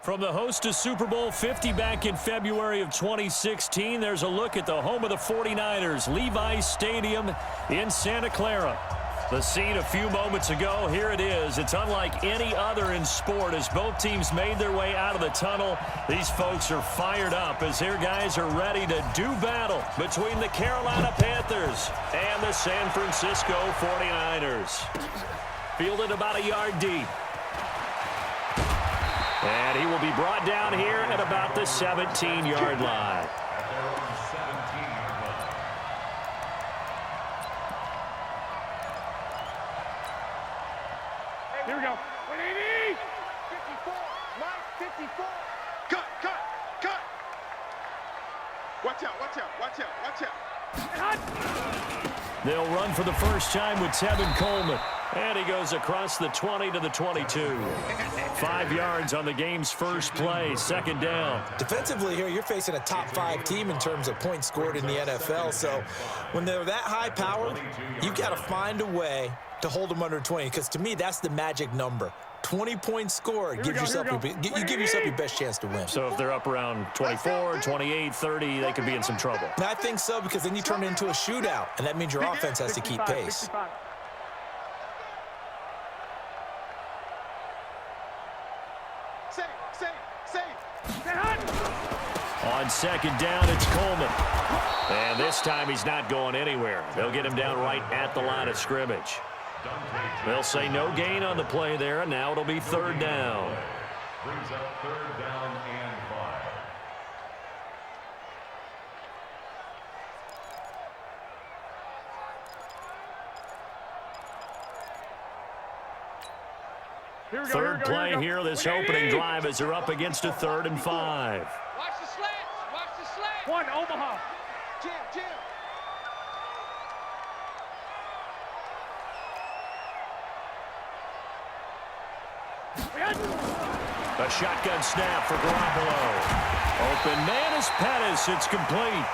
From the host to Super Bowl 50 back in February of 2016, there's a look at the home of the 49ers, Levi's Stadium in Santa Clara. The scene a few moments ago, here it is. It's unlike any other in sport as both teams made their way out of the tunnel. These folks are fired up as their guys are ready to do battle between the Carolina Panthers and the San Francisco 49ers. Fielded about a yard deep. And he will be brought down here at about the 17-yard line. Here we go. 180. 54. Mike, 54. Cut. Watch out. They'll run for the first time with Tevin Coleman. And he goes across the 20 to the 22. 5 yards on the game's first play, second down. Defensively here, you're facing a top-5 team in terms of points scored in the NFL. So when they're that high-powered, you've got to find a way to hold them under 20. Because to me, that's the magic number. 20 points scored gives yourself you give yourself your best chance to win. So if they're up around 24, 28, 30, they could be in some trouble. And I think so, because then you turn it into a shootout, and that means your offense has to keep pace. 65. On second down, it's Coleman. And this time he's not going anywhere. They'll get him down right at the line of scrimmage. They'll say no gain on the play there, and now it'll be third down. Brings up third down and 5. Third play here, this opening drive as they're up against a 3rd and 5. Watch the slants. One, Omaha. Jim. A shotgun snap for Garoppolo. Open man is Pettis. It's complete.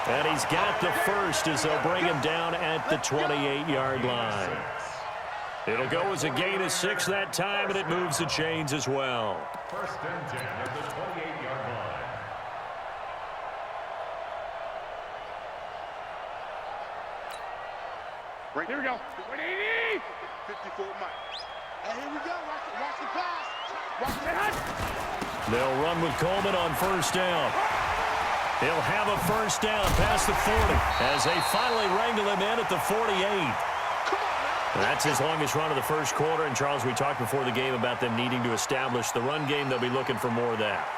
And he's got the first as they'll bring him down at the 28-yard line. It'll go as a gain of 6 that time, and it moves the chains as well. First and 10 at the 28-yard line. Right, here we go. 180. 54 Mike. And here we go. Watch the pass. Watch the pass. They'll run with Coleman on first down. He'll have a first down past the 40 as they finally wrangle him in at the 48. That's his longest run of the first quarter. And, Charles, we talked before the game about them needing to establish the run game. They'll be looking for more of that.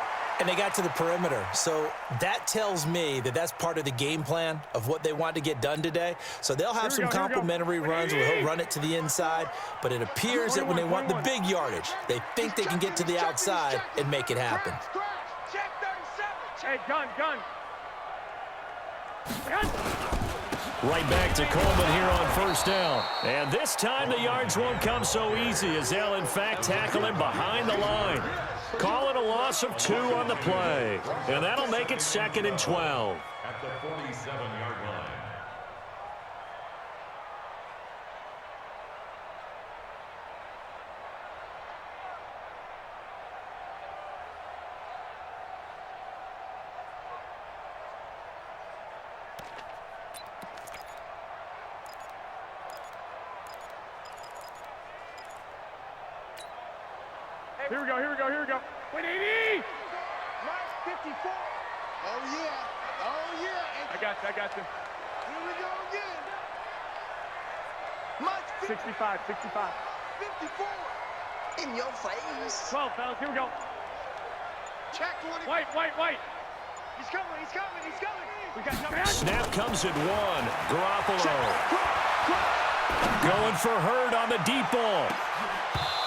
And they got to the perimeter. So that tells me that that's part of the game plan of what they want to get done today. So they'll have some complementary runs where he'll run it to the inside. But it appears that when they want the big yardage, they think they can get to the outside and make it happen. Check 37. Hey, gun. Right back to Coleman here on first down. And this time the yards won't come so easy as they'll, in fact, tackle him behind the line. Call it a loss of 2 on the play. And that'll make it 2nd and 12. At the 47-yard line. Here we go. 180. Mike, 54. Oh, yeah. I got you. Here we go again. Mike, 65. 54. In your face. 12, fellas. Here we go. Check 20. White. He's coming. We got something. Snap comes at 1. Garoppolo going for Hurd on the deep ball.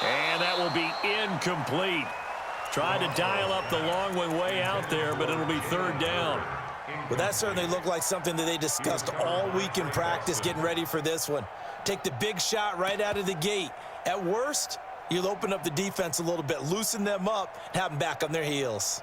And that will be incomplete. Tried to dial up the long one way out there, but it'll be third down. Well, that certainly looked like something that they discussed all week in practice getting ready for this one. Take the big shot right out of the gate. At worst, you'll open up the defense a little bit, loosen them up, and have them back on their heels.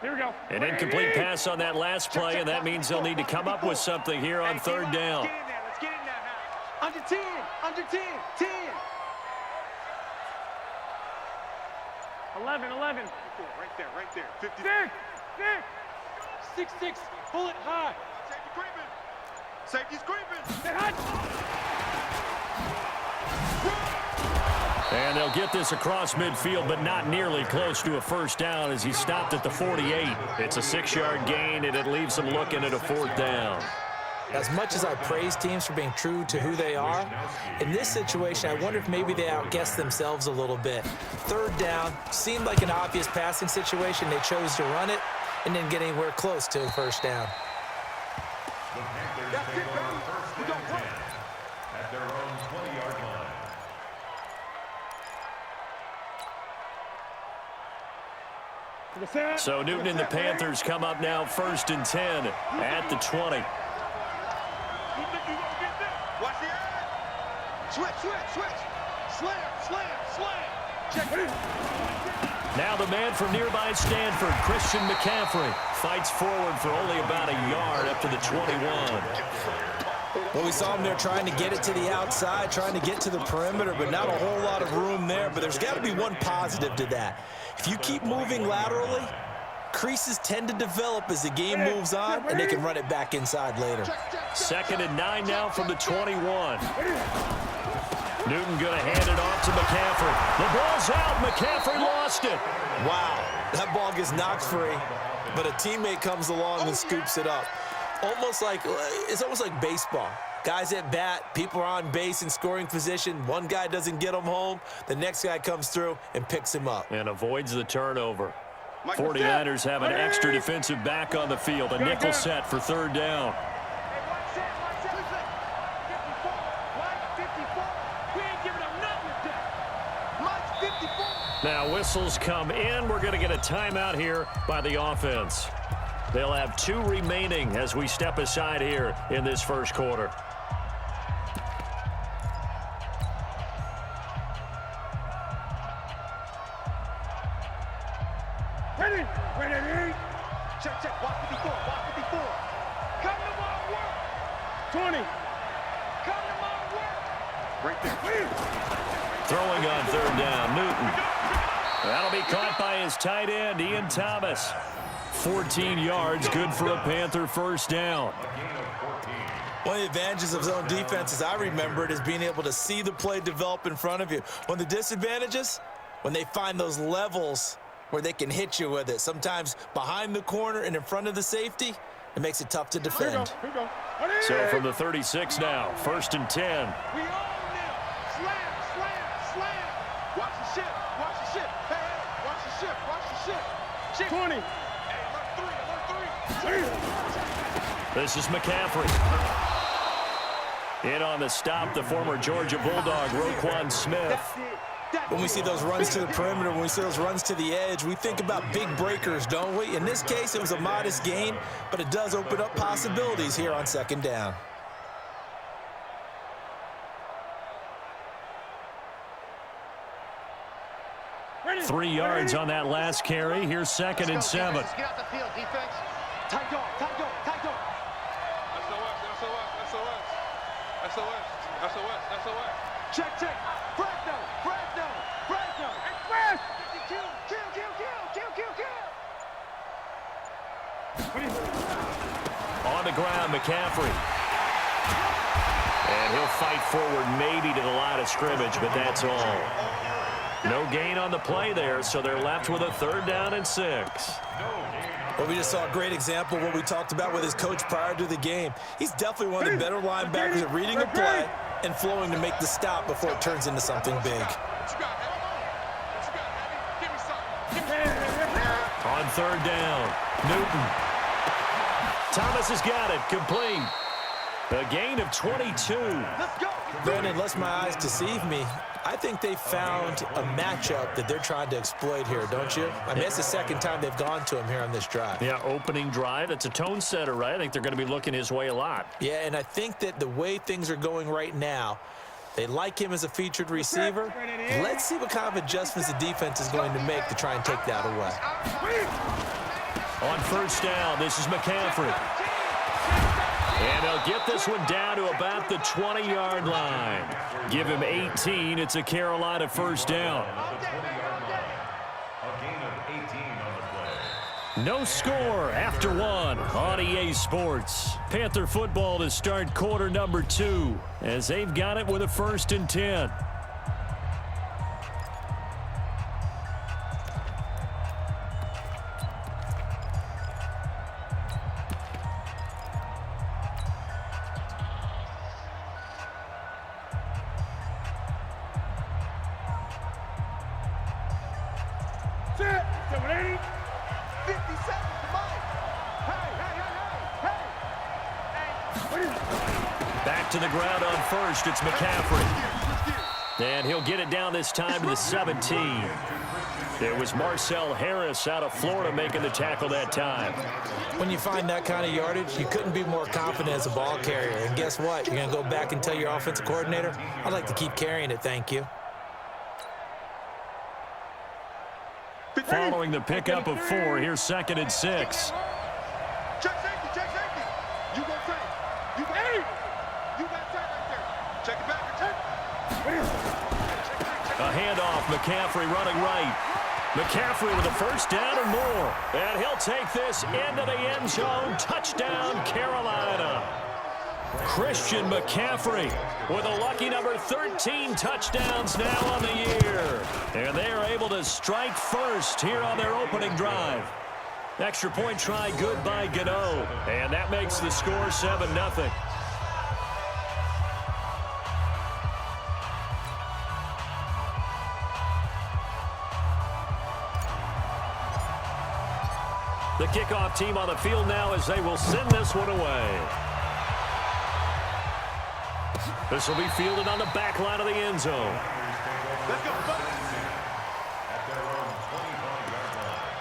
Here we go. An incomplete pass on that last play, and that means they'll need to come up with something here on third down. Let's get in there now. Under 10, under 10, 10. 11. Right there. 50. 6. Pull it high. Safety's creeping. And they'll get this across midfield, but not nearly close to a first down as he stopped at the 48. It's a 6-yard gain, and it leaves them looking at a fourth down. As much as I praise teams for being true to who they are, in this situation, I wonder if maybe they outguessed themselves a little bit. Third down seemed like an obvious passing situation. They chose to run it and didn't get anywhere close to a first down. The Panthers take over first and 10 at their own 20-yard line. So Newton and the Panthers come up now first and 10 at the 20. Watch the edge. Switch. Slam. Check it. Now the man from nearby Stanford, Christian McCaffrey, fights forward for only about a yard up to the 21. Well, we saw him there trying to get it to the outside, trying to get to the perimeter, but not a whole lot of room there. But there's got to be one positive to that. If you keep moving laterally, creases tend to develop as the game moves on, and they can run it back inside later. 2nd and 9 now from the 21. Newton going to hand it off to McCaffrey. The ball's out. McCaffrey lost it. Wow, that ball gets knocked free, but a teammate comes along and scoops it up. It's almost like baseball. Guys at bat, people are on base in scoring position. One guy doesn't get him home. The next guy comes through and picks him up. And avoids the turnover. 49ers have an extra defensive back on the field. A nickel set for third down. Now whistles come in. We're going to get a timeout here by the offense. They'll have 2 remaining as we step aside here in this first quarter. Ready. Check. Walk 54. Come to my work. 20. Come to my work. Right there. Throwing on third down, Newton. That'll be caught by his tight end, Ian Thomas. 14 yards, good for a Panther first down. One of the advantages of zone defense, as I remember it, is being able to see the play develop in front of you. One of the disadvantages, when they find those levels where they can hit you with it, sometimes behind the corner and in front of the safety, it makes it tough to defend. Here we go. So from the 36 now, 1st and 10. We own them. Slam. Watch the ship. Hey, watch the ship. 20. Hey, alert 3. This is McCaffrey. In on the stop, the former Georgia Bulldog, Roquan Smith. When we see those runs to the perimeter, when we see those runs to the edge, we think about big breakers, don't we? In this case, it was a modest gain, but it does open up possibilities here on 2nd down. Ready. 3 yards on that last carry. Here's 2nd and 7. Get out the field, defense. Tight dog. SOS. Check. Fresno. Express. Kill. On the ground, McCaffrey. And he'll fight forward maybe to the line of scrimmage, but that's all. No gain on the play there, so they're left with a 3rd down and 6. Well, we just saw a great example of what we talked about with his coach prior to the game. He's definitely one of the better linebackers at reading a play and flowing to make the stop before it turns into something big. On 3rd down, Newton. Thomas has got it, complete. A gain of 22. Let's go. Brandon, unless my eyes deceive me, I think they found a matchup that they're trying to exploit here, don't you? I mean, it's the 2nd time they've gone to him here on this drive. Yeah, opening drive. It's a tone setter, right? I think they're going to be looking his way a lot. Yeah, and I think that the way things are going right now, they like him as a featured receiver. Let's see what kind of adjustments the defense is going to make to try and take that away. On first down, this is McCaffrey. And they'll get this one down to about the 20-yard line. Give him 18. It's a Carolina first down. A gain of 18 on the play. No score after one on EA Sports. Panther football to start quarter number 2 as they've got it with a 1st and 10. Back to the ground on first. It's McCaffrey. And he'll get it down this time to the 17. It was Marcel Harris out of Florida making the tackle that time. When you find that kind of yardage, you couldn't be more confident as a ball carrier. And guess what? You're going to go back and tell your offensive coordinator, I'd like to keep carrying it, thank you. Following the pickup of 4, here's 2nd and 6. Check safety, check safety. You go take. You got it. You got tight right there. Check it back, check. A handoff, McCaffrey running right. McCaffrey with a first down and more. And he'll take this into the end zone. Touchdown, Carolina. Christian McCaffrey with a lucky number 13 touchdowns now on the year. And they are able to strike first here on their opening drive. Extra point try good by Gano. And that makes the score 7-0. The kickoff team on the field now as they will send this one away. This will be fielded on the back line of the end zone. Let's go, buddy. At their own 25-yard line.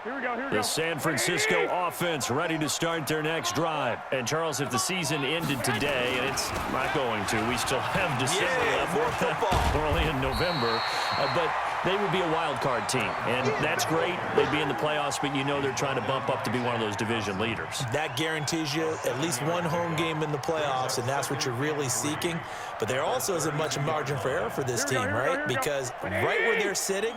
Here we go, here we The go. San Francisco offense ready to start their next drive. And, Charles, if the season ended today, and it's not going to, we still have December left. more football. We're only in November. But they would be a wild card team. And that's great. They'd be in the playoffs, but you know they're trying to bump up to be one of those division leaders. That guarantees you at least one home game in the playoffs, and that's what you're really seeking. But there also isn't much margin for error for this team, right? Because right where they're sitting,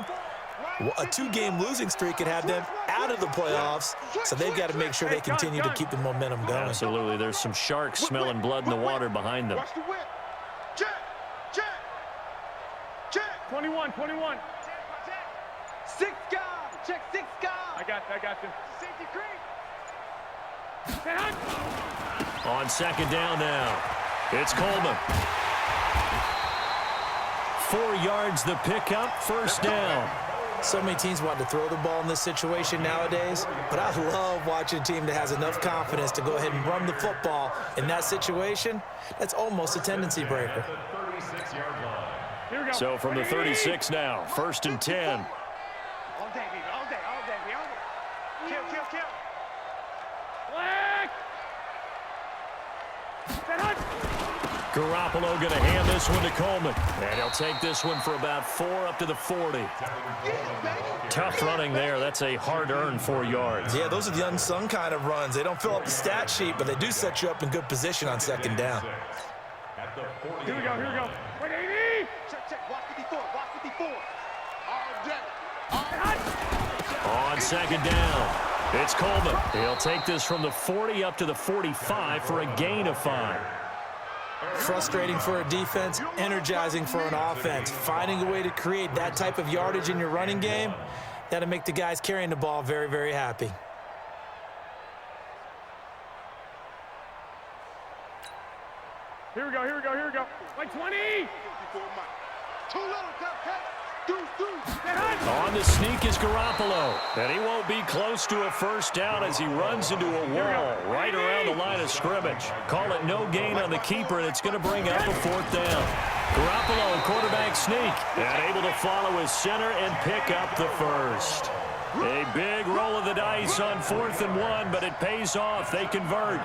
a 2-game losing streak could have them out of the playoffs, so they've got to make sure they continue to keep the momentum going. Absolutely. There's some sharks smelling blood in the water behind them. Watch the whip. Check, check, check. 21, 21. Six guys. Check 6 guys. I got you. Safety creep. On 2nd down now, it's Coleman. 4 yards the pickup, first down. So many teams want to throw the ball in this situation nowadays, but I love watching a team that has enough confidence to go ahead and run the football in that situation. That's almost a tendency breaker. Here we go. So from the 36 now, 1st and 10. All day, baby. All day, all day, baby. All day. Kill, kill, kill. Black. Garoppolo going to hand this one to Coleman. And he'll take this one for about 4 up to the 40. Tough running there. That's a hard-earned 4 yards. Yeah, those are the unsung kind of runs. They don't fill up the stat sheet, but they do set you up in good position on 2nd down. Here we go, here we go. 180. Check, check. Watch 54. Watch 54. All day. On 2nd down, it's Coleman. He'll take this from the 40 up to the 45 for a gain of 5. Frustrating for a defense, energizing for an offense. Finding a way to create that type of yardage in your running game, that'll make the guys carrying the ball very, very happy. Here we go, here we go, here we go. Like 20. Too little, cut. On the sneak is Garoppolo. And he won't be close to a first down as he runs into a wall right around the line of scrimmage. Call it no gain on the keeper, and it's going to bring up a 4th down. Garoppolo, quarterback sneak, and able to follow his center and pick up the first. A big roll of the dice on 4th and 1, but it pays off. They convert.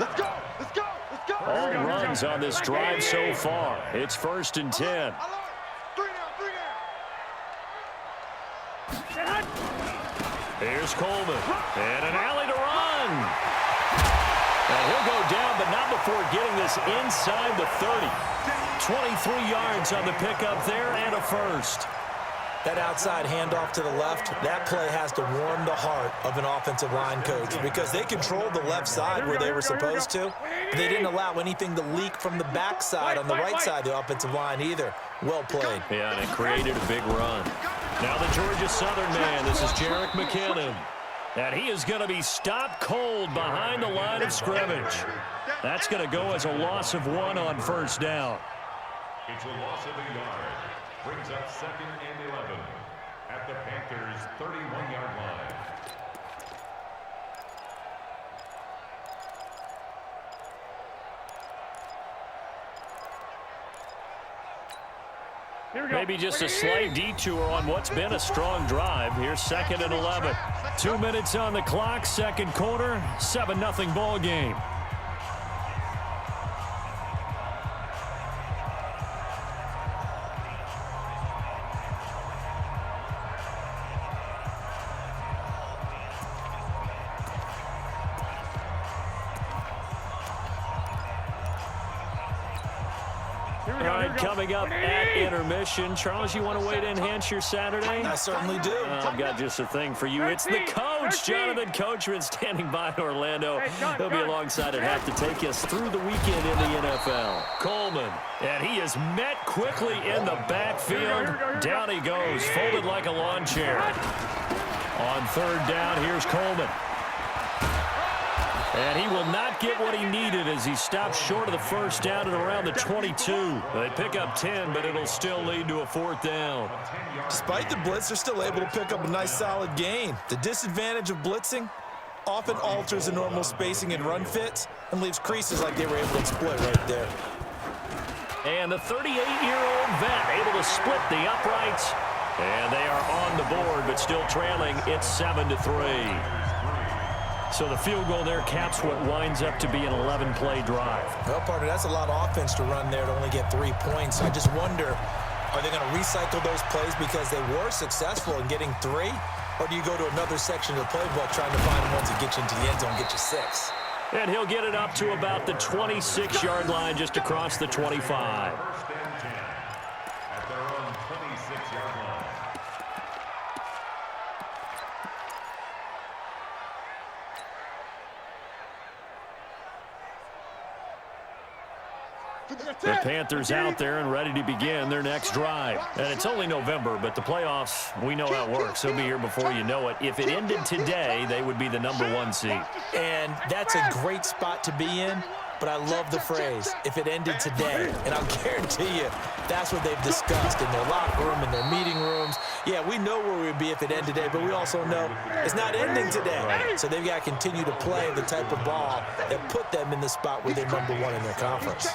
Let's go. Let's go. all runs on this drive so far. It's 1st and 10. Here's Coleman. And an alley to run. And he'll go down, but not before getting this inside the 30. 23 yards on the pickup there and a first. That outside handoff to the left, that play has to warm the heart of an offensive line coach because they controlled the left side where they were supposed to. But they didn't allow anything to leak from the backside on the right side of the offensive line either. Well played. Yeah, and it created a big run. Now the Georgia Southern man, this is Jerick McKinnon. And he is going to be stopped cold behind the line of scrimmage. That's going to go as a loss of 1 on 1st down. It's a loss of a yard. Brings up 2nd and 11 at the Panthers' 31-yard line. Maybe just a slight detour on what's been a strong drive. Here's 2nd and 11. 2 minutes on the clock, 2nd quarter, 7-0 ball game. Coming up at intermission. Charles, you want to wait to enhance your Saturday? I certainly do. I've got just a thing for you. It's the coach, Jonathan Coachman, standing by in Orlando. He'll be alongside at half to take us through the weekend in the NFL. Coleman, and he is met quickly in the backfield. Down he goes, folded like a lawn chair. On 3rd down, here's Coleman. And he will not get what he needed as he stops short of the 1st down at around the 22. They pick up 10, but it'll still lead to a 4th down. Despite the blitz, they're still able to pick up a nice solid gain. The disadvantage of blitzing often alters the normal spacing and run fits and leaves creases like they were able to exploit right there. And the 38-year-old vet able to split the uprights. And they are on the board, but still trailing. It's 7-3. So the field goal there caps what winds up to be an 11-play drive. Well, partner, that's a lot of offense to run there to only get 3 points. I just wonder, are they going to recycle those plays because they were successful in getting 3? Or do you go to another section of the playbook trying to find ones that get you into the end zone and get you 6? And he'll get it up to about the 26-yard line just across the 25. 1st and 10 at their own 26-yard line. The Panthers out there and ready to begin their next drive. And it's only November, but the playoffs, we know how it works. They'll be here before you know it. If it ended today, they would be the #1 seed. And that's a great spot to be in. But I love the phrase, if it ended today. And I'll guarantee you, that's what they've discussed in their locker room, in their meeting rooms. Yeah, we know where we'd be if it ended today, but we also know it's not ending today. Right. So they've got to continue to play the type of ball that put them in the spot where they're #1 in their conference.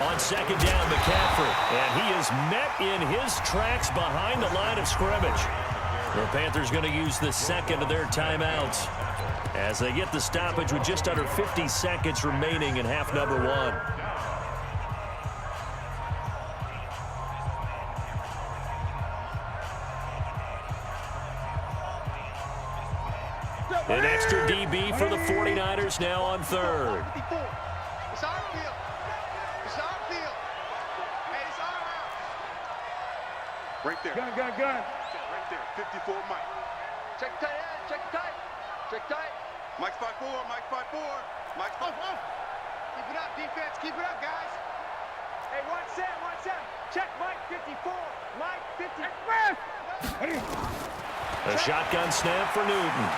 On 2nd down, McCaffrey. And he is met in his tracks behind the line of scrimmage. The Panthers going to use the 2nd of their timeouts as they get the stoppage with just under 50 seconds remaining in half number 1. An extra DB for the 49ers now on 3rd. It's our field. It's our field. Hey, it's our house. Right there. Gun. Right there. 54 Mike. Check tight end. Check tight. Check tight. Mike spot 4. Mike spot 4. Mike spot 4. Keep it up, defense. Keep it up, guys. Hey, 1-7. Check Mike 54. Mike 50. A shotgun snap for Newton.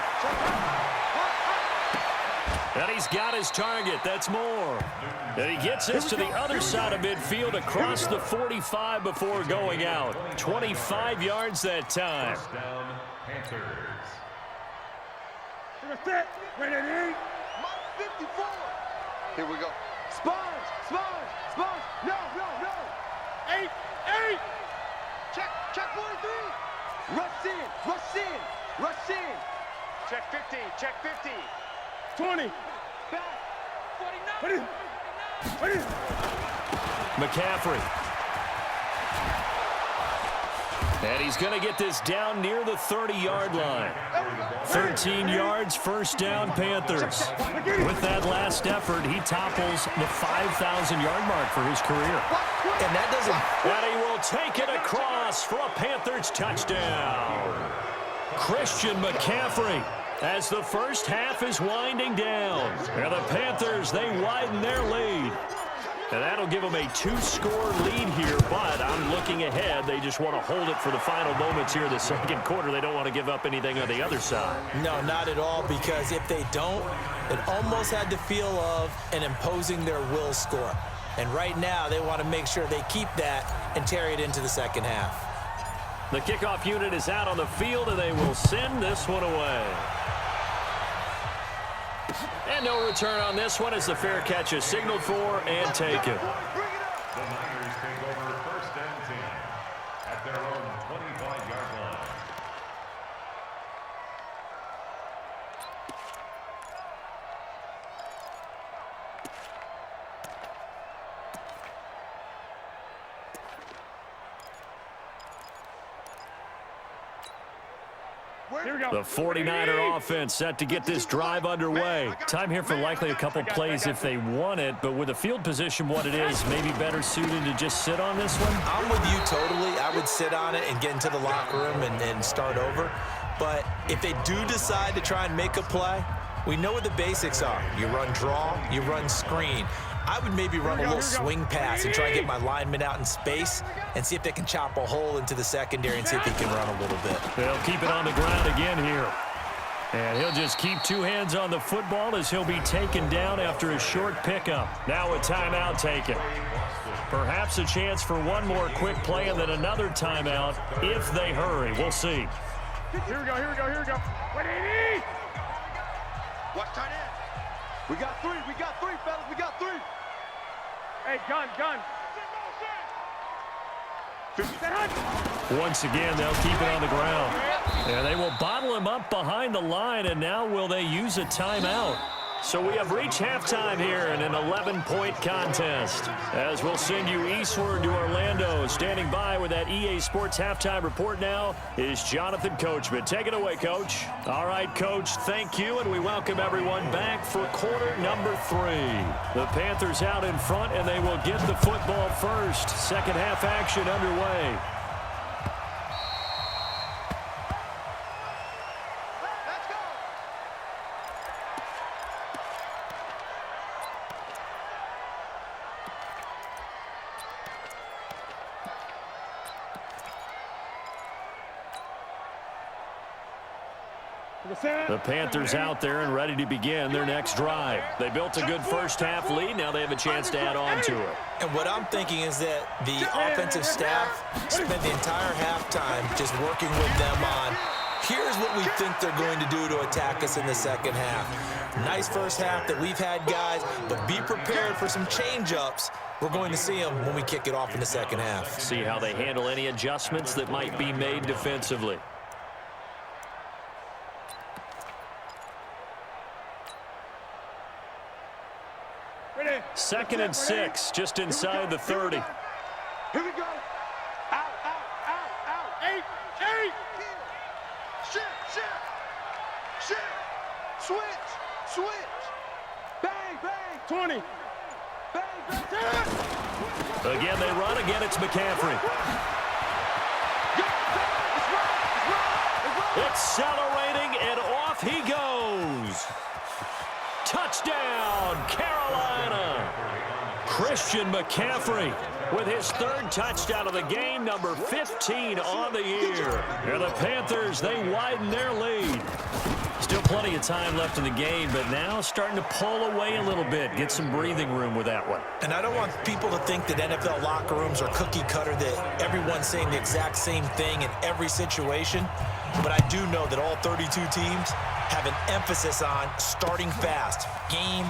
And he's got his target. That's more. And he gets us to the other side of midfield across the 45 before going out. 25 yards that time. First down, Panthers. Ready. Mike 54. Here we go. Spawns. No. 8. Check 43. Rush in. Check 15. 20. Back. McCaffrey. And he's going to get this down near the 30-yard line. 13 yards, first down, Panthers. With that last effort, he topples the 5,000-yard mark for his career. And that doesn't... And he will take it across for a Panthers touchdown. Christian McCaffrey, as the first half is winding down. And the Panthers, they widen their lead. And that'll give them a 2-score lead here, but I'm looking ahead. They just want to hold it for the final moments here in the second quarter. They don't want to give up anything on the other side. No, not at all, because if they don't, it almost had the feel of an imposing their will score. And right now, they want to make sure they keep that and carry it into the second half. The kickoff unit is out on the field, and they will send this one away. And no return on this one as the fair catch is signaled for and taken. The Niners take over first and 10 at their own 25-yard line. The 49er offense set to get this drive underway. Time here for likely a couple plays if they want it, but with the field position what it is, maybe better suited to just sit on this one? I'm with you totally. I would sit on it and get into the locker room and start over. But if they do decide to try and make a play, we know what the basics are. You run draw, you run screen. I would maybe run a little swing pass and try and get my linemen out in space and see if they can chop a hole into the secondary and see if they can run a little bit. They'll keep it on the ground again here. And he'll just keep two hands on the football as he'll be taken down after a short pickup. Now a timeout taken. Perhaps a chance for one more quick play and then another timeout if they hurry. We'll see. Here we go, here we go, here we go. What do you need? Watch tight end. We got three, fellas, we got three. Hey, gun. Once again, they'll keep it on the ground. And they will bottle him up behind the line, and now will they use a timeout? So we have reached halftime here in an 11-point contest. As we'll send you eastward to Orlando. Standing by with that EA Sports halftime report now is Jonathan Coachman. Take it away, Coach. All right, Coach, thank you, and we welcome everyone back for quarter number 3. The Panthers out in front, and they will get the football first. Second half action underway. The Panthers out there and ready to begin their next drive. They built a good first-half lead. Now they have a chance to add on to it. And what I'm thinking is that the offensive staff spent the entire halftime just working with them on, here's what we think they're going to do to attack us in the second half. Nice first half that we've had, guys, but be prepared for some change-ups. We're going to see them when we kick it off in the second half. See how they handle any adjustments that might be made defensively. Second and 6, just inside the 30. Here we go. Out. 8. Shift. Switch. Bang. 20. Bang. Again, they run. Again, it's McCaffrey. Accelerating, and off he goes. Touchdown, Carolina. Christian McCaffrey with his third touchdown of the game, number 15 on the year. And the Panthers, they widen their lead. Still plenty of time left in the game, but now starting to pull away a little bit, get some breathing room with that one. And I don't want people to think that NFL locker rooms are cookie cutter, that everyone's saying the exact same thing in every situation. But I do know that all 32 teams have an emphasis on starting fast. Game,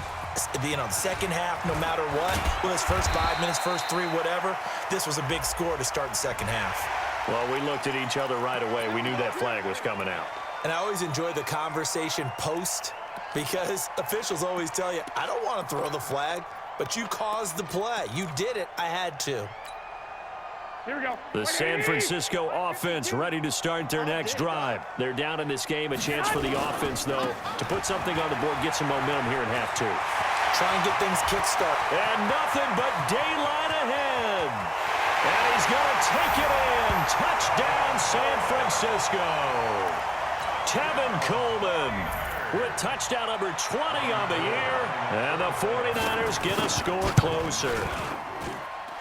second half, no matter what. Whether it's first 5 minutes, first 3, whatever. This was a big score to start the second half. Well, we looked at each other right away. We knew that flag was coming out. And I always enjoy the conversation post Because officials always tell you, I don't want to throw the flag, but you caused the play. You did it. I had to. Here we go. The San Francisco offense ready to start their next drive. They're down in this game. A chance for the offense, though, to put something on the board, get some momentum here in half two. Try and get things kick-started. And nothing but daylight ahead. And he's going to take it in. Touchdown, San Francisco. Tevin Coleman with touchdown number 20 on the year. And the 49ers get a score closer.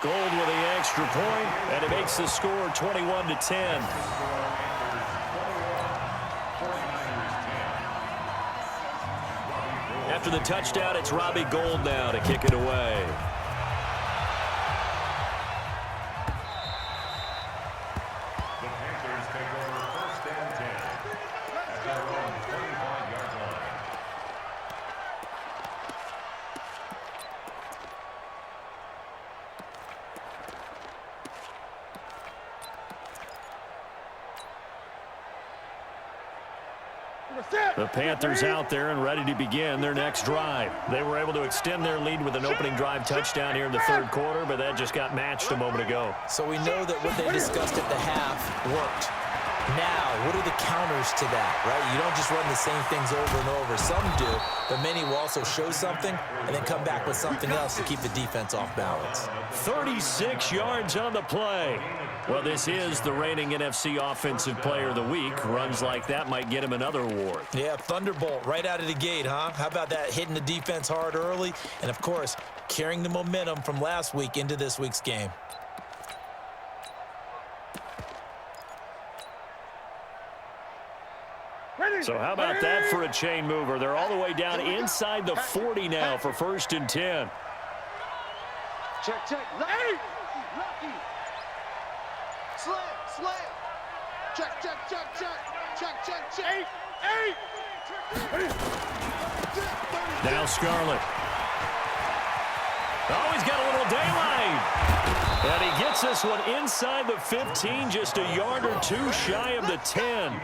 Gold with the extra point, and it makes the score 21-10. After the touchdown, it's Robbie Gould now to kick it away. The Panthers take over 1st and 10 at their own 25-yard line. The Panthers out there and ready to begin their next drive. They were able to extend their lead with an opening drive touchdown here in the third quarter, but that just got matched a moment ago. So we know that what they discussed at the half worked. Now, what are the counters to that, right? You don't just run the same things over and over. Some do, but many will also show something and then come back with something else to keep the defense off balance. 36 yards on the play. Well, this is the reigning NFC Offensive Player of the Week. Runs like that might get him another award. Yeah, thunderbolt right out of the gate, huh? How about that, hitting the defense hard early? And, of course, carrying the momentum from last week into this week's game. So how about that for a chain mover? They're all the way down inside the 40 now for 1st and 10. Check, check. Lucky. Lucky. Slam, slam. Check, check, check, check. Check, check, check. Eight. Now Scarlett. Oh, he's got a little daylight. And he gets this one inside the 15, just a yard or two shy of the 10.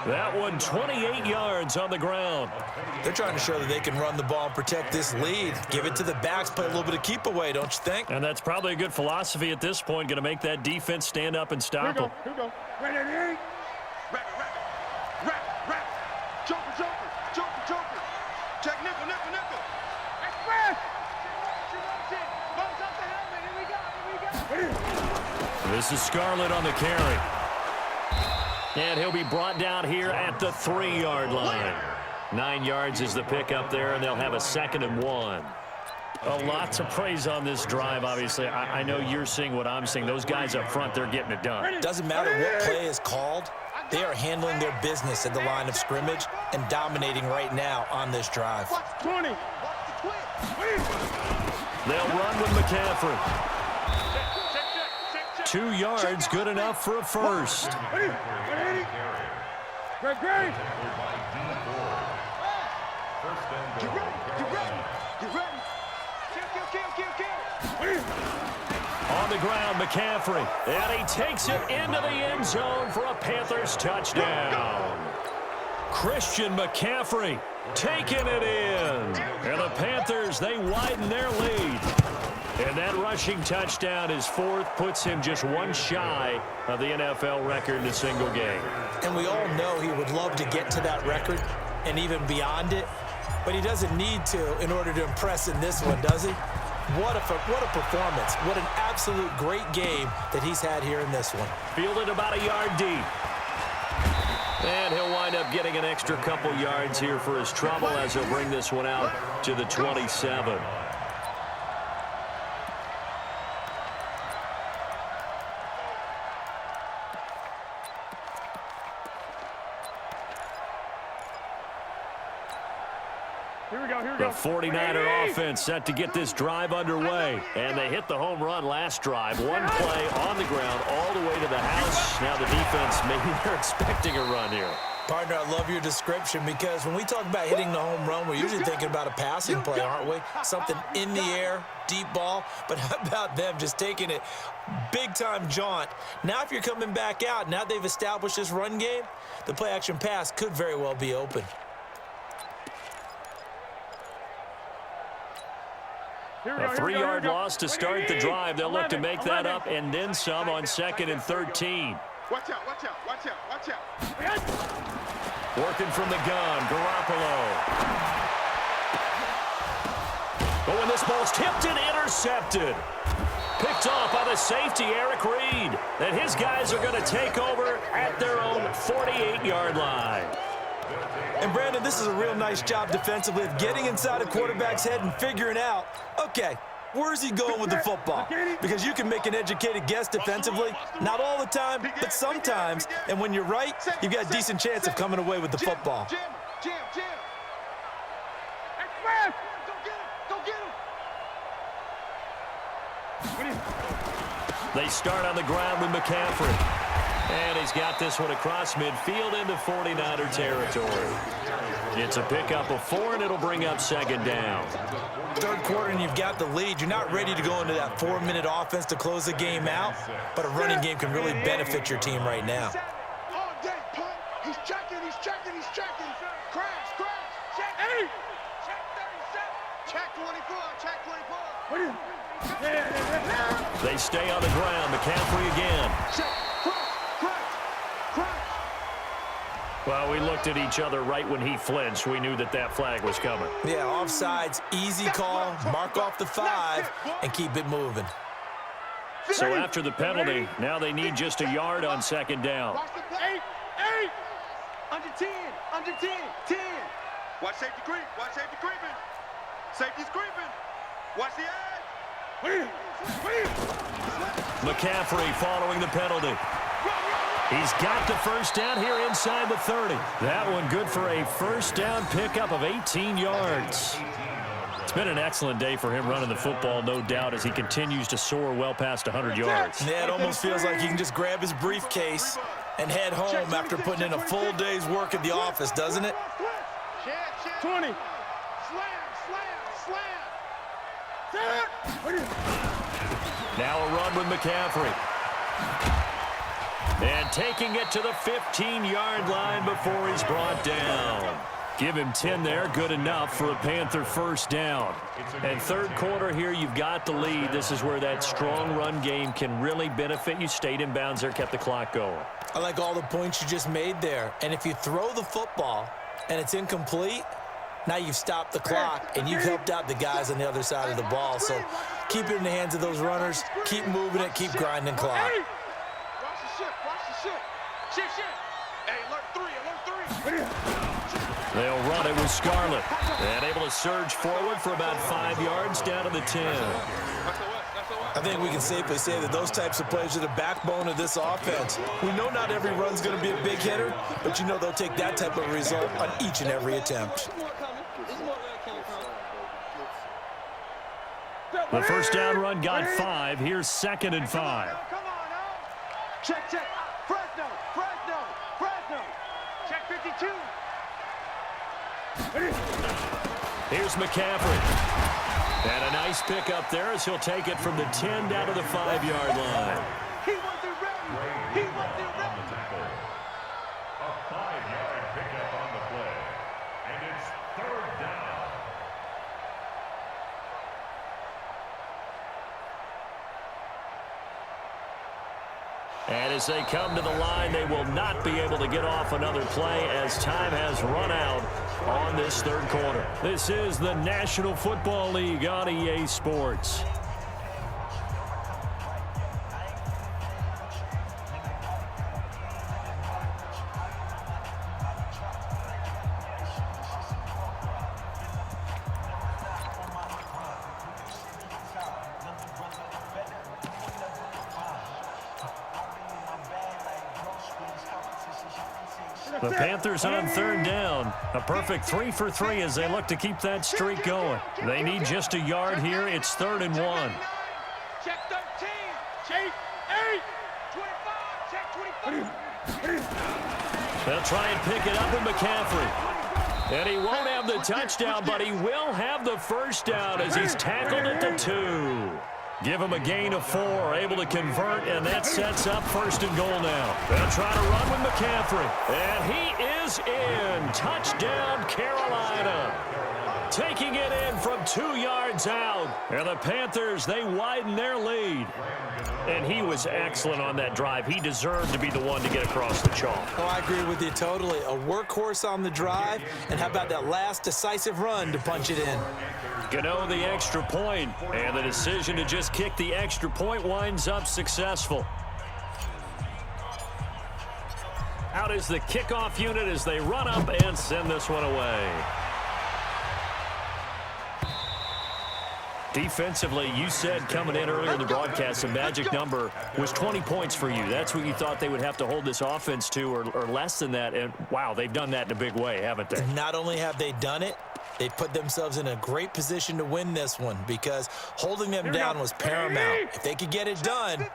That one 28 yards on the ground. They're trying to show that they can run the ball and protect this lead. Give it to the backs, play a little bit of keep away, don't you think? And that's probably a good philosophy at this point, going to make that defense stand up and stop them. Here we go. Ready, ready. Rap, rap. Rap, rap. Joker, joker. Joker, joker. Check nickel, nickel, nickel. Express. Bumps up the helmet. Here we go. Here we go. This is Scarlett on the carry. And he'll be brought down here at the 3-yard line. 9 yards is the pickup there, and they'll have a 2nd and 1. A lot to praise on this drive, obviously. I know you're seeing what I'm seeing. Those guys up front, they're getting it done. Doesn't matter what play is called. They are handling their business at the line of scrimmage and dominating right now on this drive. 20. They'll run with McCaffrey. 2 yards, good enough for a first. Ready. Great, great. Get ready. Get ready. Get ready. Kill. On the ground, McCaffrey. And he takes it into the end zone for a Panthers touchdown. Christian McCaffrey taking it in. And the Panthers, they widen their lead. And that rushing touchdown is 4th, puts him just one shy of the NFL record in a single game. And we all know he would love to get to that record and even beyond it, but he doesn't need to in order to impress in this one, does he? What a performance. What an absolute great game that he's had here in this one. Fielded about a yard deep. And he'll wind up getting an extra couple yards here for his trouble as he'll bring this one out to the 27. The 49er offense set to get this drive underway. And they hit the home run last drive. One play on the ground all the way to the house. Now the defense, maybe they're expecting a run here. Partner, I love your description because when we talk about hitting the home run, we're usually thinking about a passing play, aren't we? Something in the air, deep ball. But how about them just taking it big-time jaunt? Now if you're coming back out, now they've established this run game, the play-action pass could very well be open. A 3-yard loss to start the drive. They'll look to make that up and then some on 2nd and 13. Watch out, watch out, watch out, watch out. Working from the gun, Garoppolo. Oh, and this ball's tipped and intercepted. Picked off by the safety, Eric Reed. And his guys are going to take over at their own 48-yard line. And, Brandon, this is a real nice job defensively of getting inside a quarterback's head and figuring out, okay, where's he going with the football? Because you can make an educated guess defensively, not all the time, but sometimes. And when you're right, you've got a decent chance of coming away with the football. Jim. Go get him. They start on the ground with McCaffrey. And he's got this one across midfield into 49er territory. It's a pickup of 4, and it'll bring up 2nd down. Third quarter, and you've got the lead. You're not ready to go into that 4-minute offense to close the game out, but a running game can really benefit your team right now. All day, punt. He's checking. Crash. Check 8. Check 37. Check 24. They stay on the ground. McCaffrey again. Check. Crash. Well, we looked at each other right when he flinched. We knew that flag was coming. Yeah, offsides, easy call, mark off the 5, and keep it moving. So after the penalty, now they need just a yard on 2nd down. Watch the play. 8. Under 10. 10. Watch safety creep. Safety's creeping. Watch the edge. McCaffrey following the penalty. He's got the first down here inside the 30. That one good for a first down pickup of 18 yards. It's been an excellent day for him running the football, no doubt, as he continues to soar well past 100 yards. Yeah, it almost feels like he can just grab his briefcase and head home after putting in a full day's work at the office, doesn't it? 20. Now a run with McCaffrey. And taking it to the 15-yard line before he's brought down. Give him 10 there, good enough for a Panther first down. And third quarter here, you've got the lead. This is where that strong run game can really benefit you. Stayed in bounds there, kept the clock going. I like all the points you just made there. And if you throw the football and it's incomplete, now you've stopped the clock and you've helped out the guys on the other side of the ball. So keep it in the hands of those runners. Keep moving it. Keep grinding clock. Watch the shit. Hey, alert 3. They'll run it with Scarlett. And able to surge forward for about 5 yards down to the 10. I think we can safely say that those types of plays are the backbone of this offense. We know not every run's going to be a big hitter, but you know they'll take that type of result on each and every attempt. The first down run got 5. Here's 2nd and 5. Come on, now. Check. Fresno. Check 52. Here's McCaffrey. And a nice pickup there as he'll take it from the 10 down to the 5-yard line. He wasn't ready. On the tackle. A 5-yard pickup on the play. And it's 3rd down. And as they come to the line, they will not be able to get off another play as time has run out on this third quarter. This is the National Football League on EA Sports. The Panthers on 3rd down. A perfect 3 for 3 as they look to keep that streak going. They need just a yard here. It's 3rd and 1. Check 13. Check 8. 25. Check 25. They'll try and pick it up with McCaffrey. And he won't have the touchdown, but he will have the first down as he's tackled at the 2. Give him a gain of 4, able to convert, and that sets up 1st and goal now. They'll try to run with McCaffrey, and he is in. Touchdown, Carolina. taking it in from 2 yards out. And the Panthers, they widen their lead. And he was excellent on that drive. He deserved to be the one to get across the chalk. Oh, I agree with you totally. A workhorse on the drive, and how about that last decisive run to punch it in? Gano the extra point, and the decision to just kick the extra point winds up successful. Out is the kickoff unit as they run up and send this one away. Defensively, you said coming in earlier in the broadcast, the magic number was 20 points for you. That's what you thought they would have to hold this offense to, or less than that. And, wow, they've done that in a big way, haven't they? And not only have they done it, they put themselves in a great position to win this one because holding them down was paramount. If they could get it done,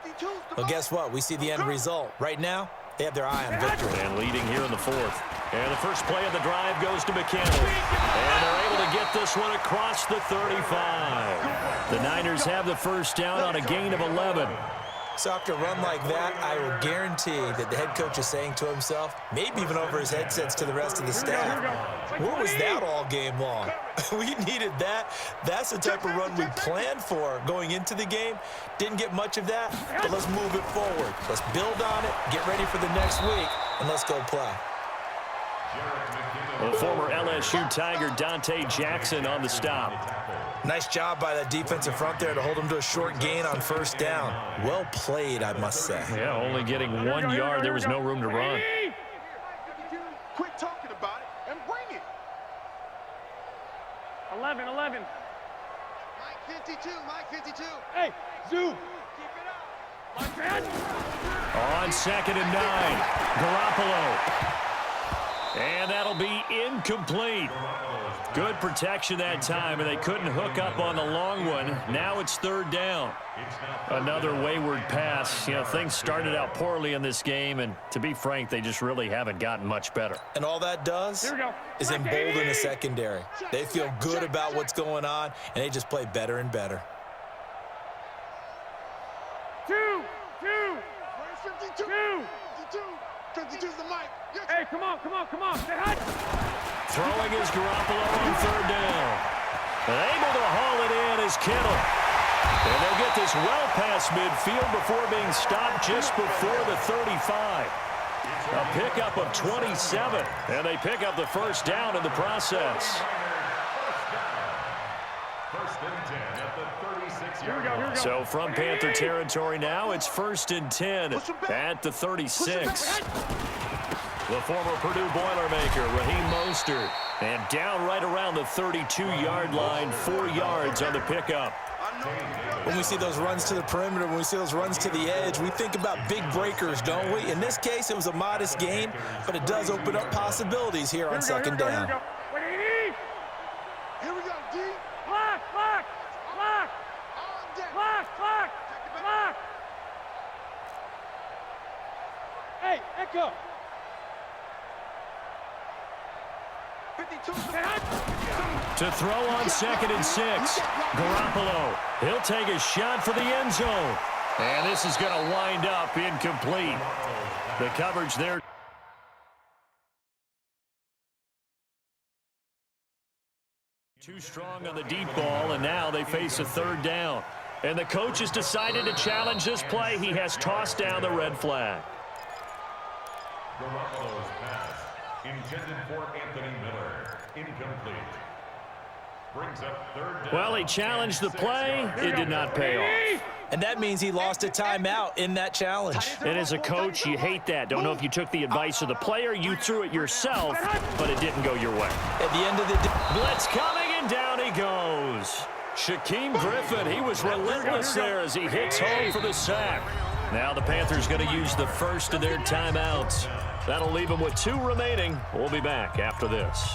well, guess what? We see the end result. Right now, they have their eye on victory. And leading here in the fourth. And the first play of the drive goes to McCannell. And they're able to get this one across the 35. The Niners have the first down on a gain of 11. So after a run like that, I will guarantee that the head coach is saying to himself, maybe even over his headsets to the rest of the staff, where was that all game long? We needed that. That's the type of run we planned for going into the game. Didn't get much of that, but let's move it forward. Let's build on it, get ready for the next week, and let's go play. Well, former LSU Tiger Dante Jackson on the stop. Nice job by that defensive front there to hold him to a short gain on first down. Well played, I must say. Yeah, only getting 1 yard. There was no room to run. Quit talking about it and bring it. 11. Mike 52, Mike 52. Hey, Zoo. Keep it up. My man. On 2nd and 9, Garoppolo. And that'll be incomplete. Good protection that time, and they couldn't hook up on the long one. Now it's 3rd down. Another wayward pass. You know, things started out poorly in this game, and to be frank, they just really haven't gotten much better. And all that does is embolden the secondary. They feel good about what's going on, and they just play better and better. 2. 52's the mic. Hey, come on. Say hi. Throwing is Garoppolo on 3rd down. And able to haul it in is Kittle. And they'll get this well past midfield before being stopped just before the 35. A pickup of 27. And they pick up the first down in the process. First and 10 at the 36-yard line. So from Panther territory now, it's 1st and 10 at the 36. The former Purdue Boilermaker, Raheem Mostert. And down right around the 32-yard line, 4 yards on the pickup. When we see those runs to the perimeter, when we see those runs to the edge, we think about big breakers, don't we? In this case, it was a modest gain, but it does open up possibilities here on 2nd down. Here we go, D. Block. Hey, Echo. 52's the To throw on 2nd and 6. Garoppolo. He'll take a shot for the end zone. And this is going to wind up incomplete. The coverage there. Too strong on the deep ball, and now they face a 3rd down. And the coach has decided to challenge this play. He has tossed down the red flag. Garoppolo's pass intended for Anthony Miller. Incomplete. Brings up 3rd down. Well, he challenged the play. It did not pay off. And that means he lost a timeout in that challenge. And as a coach, you hate that. Don't know if you took the advice of the player, you threw it yourself, but it didn't go your way. At the end of the day, Blitz coming, and down he goes. Shaquem Griffin, he was relentless there as he hits home for the sack. Now the Panthers going to use the first of their timeouts. That'll leave them with 2 remaining. We'll be back after this.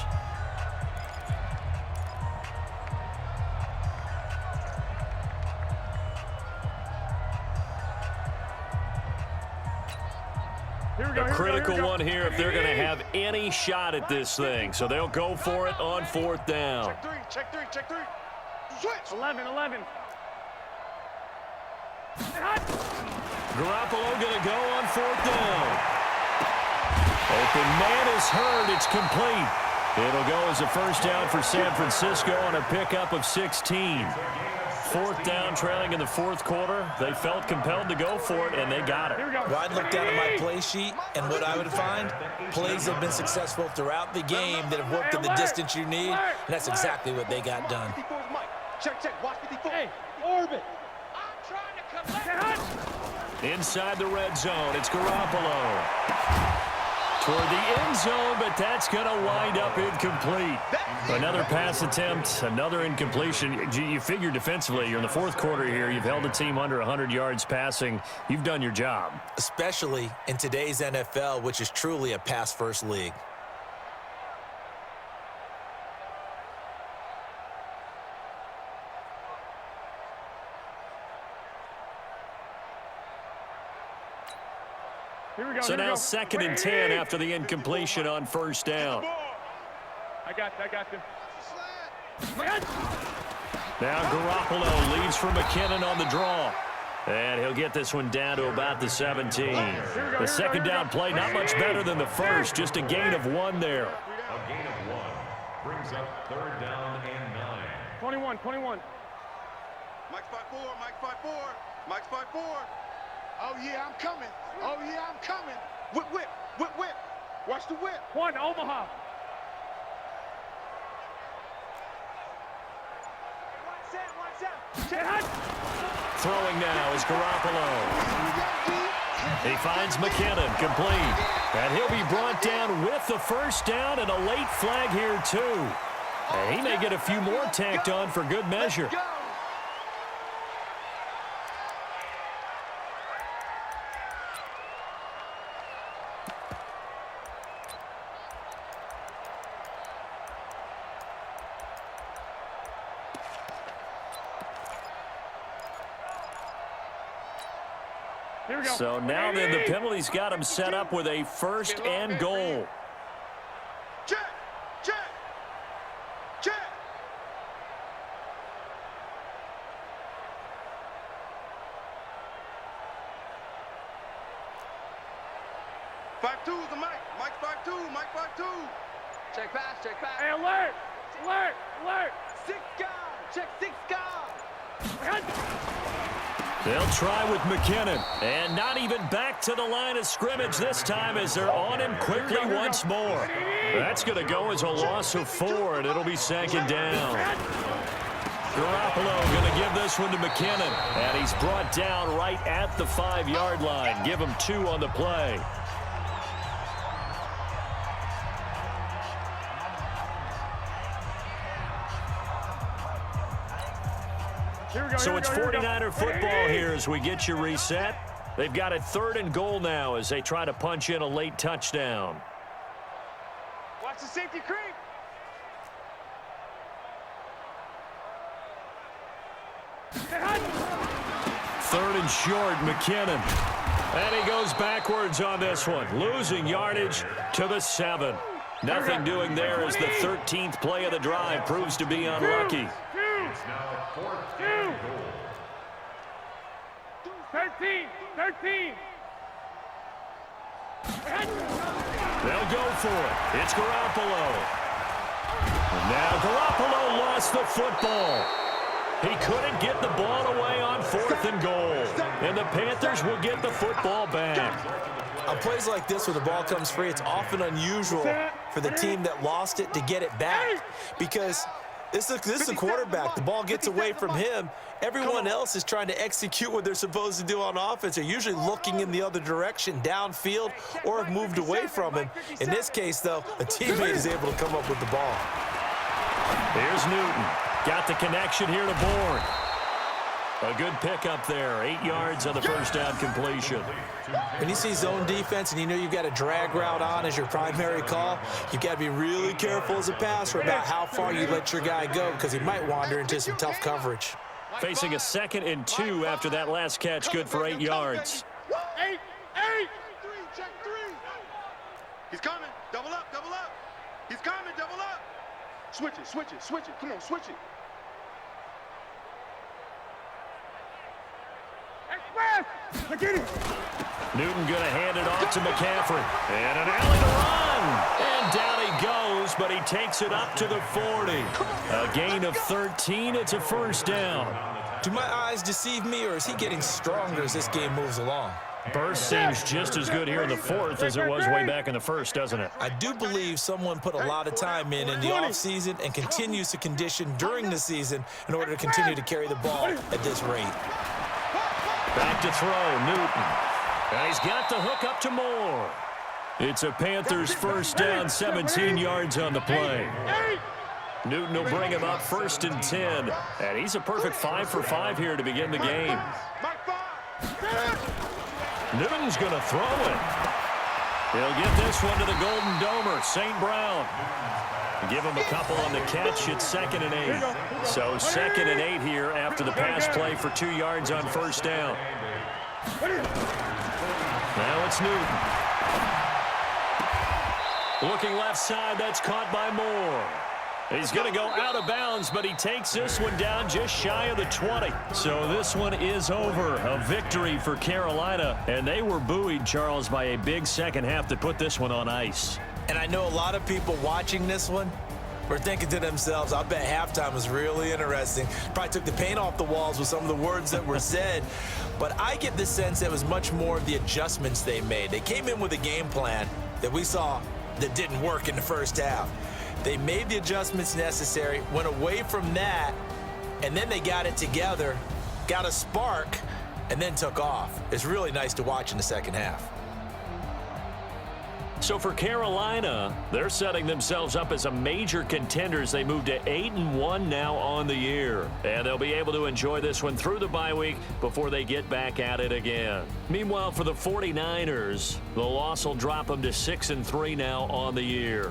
A critical one here if they're going to have any shot at this thing. So they'll go for it on 4th down. Check three. Switch. 11. Garoppolo going to go on 4th down. Open man is heard. It's complete. It'll go as a first down for San Francisco on a pickup of 16. Fourth down, trailing in the fourth quarter. They felt compelled to go for it, and they got it. Well, I'd look down at my play sheet, and what I would find, plays have been successful throughout the game that have worked in the distance you need, and that's exactly what they got done. Check, watch 54. Hey, orbit. I'm trying to collect. Inside the red zone, it's Garoppolo. Toward the end zone, but that's going to wind up incomplete. Another pass attempt, another incompletion. You figure defensively, you're in the fourth quarter here. You've held a team under 100 yards passing. You've done your job. Especially in today's NFL, which is truly a pass-first league. So now 2nd and 10 after the incompletion on first down. I got you. Now Garoppolo leads for McKinnon on the draw. And he'll get this one down to about the 17. The second down play, not much better than the first, just a gain of 1 there. A gain of 1 brings up 3rd down and 9. 21. Mike's 5-4, Mike's 5-4, Mike's 5-4. Oh, yeah, I'm coming. Oh, yeah, I'm coming. Whip. Watch the whip. One, Omaha. Throwing now is Garoppolo. He finds McKinnon, complete. And he'll be brought down with the first down and a late flag here, too. And he may get a few more tacked on for good measure. So now then the penalty's got him set up with a 1st and goal. Check. 5-2 is the Mike. Mike's 5-2, Mike 5-2. Check pass. Hey, alert. 6 guard. Check 6 guard. They'll try with McKinnon. And not even back to the line of scrimmage this time as they're on him quickly once more. That's going to go as a loss of 4, and it'll be 2nd down. Garoppolo going to give this one to McKinnon. And he's brought down right at the 5-yard line. Give him 2 on the play. So it's 49er football here as we get you reset. They've got a 3rd and goal now as they try to punch in a late touchdown. Watch the safety creep. Third and short, McKinnon. And he goes backwards on this one, losing yardage to the 7. Nothing doing there as the 13th play of the drive proves to be unlucky. It's now 4th and goal. 13. They'll go for it. It's Garoppolo. And now Garoppolo lost the football. He couldn't get the ball away on 4th and goal. And the Panthers will get the football back. On plays like this where the ball comes free, it's often unusual for the team that lost it to get it back. Because this is a quarterback. The ball gets away from him. Everyone else is trying to execute what they're supposed to do on offense. They're usually looking in the other direction, downfield, or have moved away from him. In this case, though, a teammate is able to come up with the ball. Here's Newton. Got the connection here to Bourne. A good pickup there. 8 yards on the first down completion. When you see zone defense and you know you've got a drag route on as your primary call, you've got to be really careful as a passer about how far you let your guy go because he might wander into some tough coverage. Facing a 2nd and 2 after that last catch, good for 8 yards. 8. Check 3. He's coming. Double up. He's coming. Double up. Switch it. Come on, switch it. Newton going to hand it off to McCaffrey. And an alley to run. And down he goes, but he takes it up to the 40. A gain of 13. It's a first down. Do my eyes deceive me, or is he getting stronger as this game moves along? Burst seems just as good here in the fourth as it was way back in the first, doesn't it? I do believe someone put a lot of time in the offseason and continues to condition during the season in order to continue to carry the ball at this rate. Back to throw, Newton. And he's got the hook up to Moore. It's a Panthers first down, 17 yards on the play. Newton will bring him up first and 10. And he's a perfect 5 for 5 here to begin the game. Newton's going to throw it. He'll get this one to the Golden Domer, St. Brown. Give him a couple on the catch. It's 2nd and 8. So 2nd and 8 here after the pass play for 2 yards on first down. Now it's Newton. Looking left side, that's caught by Moore. He's going to go out of bounds, but he takes this one down just shy of the 20. So this one is over. A victory for Carolina. And they were buoyed, Charles, by a big second half to put this one on ice. And I know a lot of people watching this one were thinking to themselves, I bet halftime was really interesting. Probably took the paint off the walls with some of the words that were said. But I get the sense that it was much more of the adjustments they made. They came in with a game plan that we saw that didn't work in the first half. They made the adjustments necessary, went away from that, and then they got it together, got a spark, and then took off. It's really nice to watch in the second half. So for Carolina, they're setting themselves up as a major contender as they move to 8-1 now on the year. And they'll be able to enjoy this one through the bye week before they get back at it again. Meanwhile, for the 49ers, the loss will drop them to 6-3 now on the year.